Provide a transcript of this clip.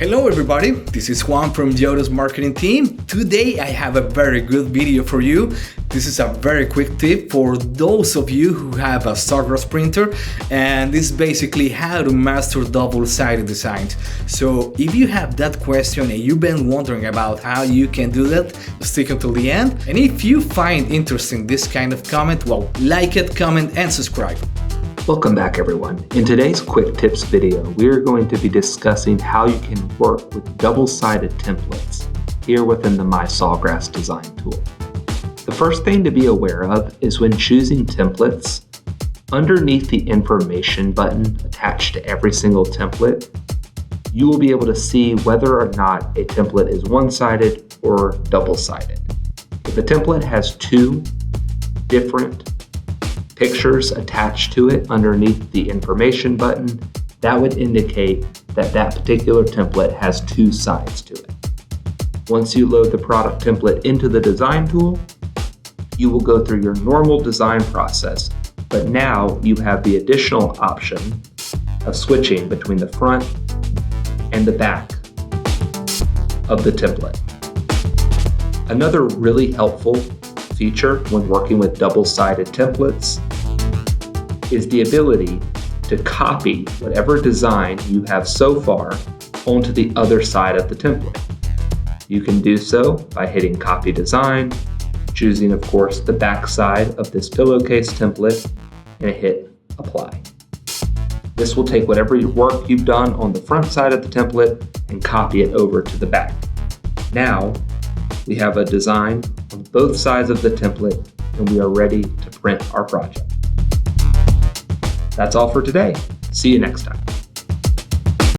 Hello everybody, this is Juan from Yoda's marketing team. Today I have a very good video for you. This is a very quick tip for those of you who have a Sawgrass printer, and this is basically how to master double-sided designs. So if you have that question and you've been wondering about how you can do that, stick until the end. And if you find interesting this kind of comment, well, like it, comment and subscribe. Welcome back everyone. In today's quick tips video, we are going to be discussing how you can work with double-sided templates here within the MySawgrass Design Tool. The first thing to be aware of is when choosing templates, underneath the information button attached to every single template, you will be able to see whether or not a template is one-sided or double-sided. If a template has two different pictures attached to it underneath the information button, that would indicate that that particular template has two sides to it. Once you load the product template into the design tool, you will go through your normal design process, but now you have the additional option of switching between the front and the back of the template. Another really helpful feature when working with double-sided templates is the ability to copy whatever design you have so far onto the other side of the template. You can do so by hitting Copy Design, choosing, of course, the back side of this pillowcase template, and hit Apply. This will take whatever work you've done on the front side of the template and copy it over to the back. Now, we have a design on both sides of the template, and we are ready to print our project. That's all for today. See you next time.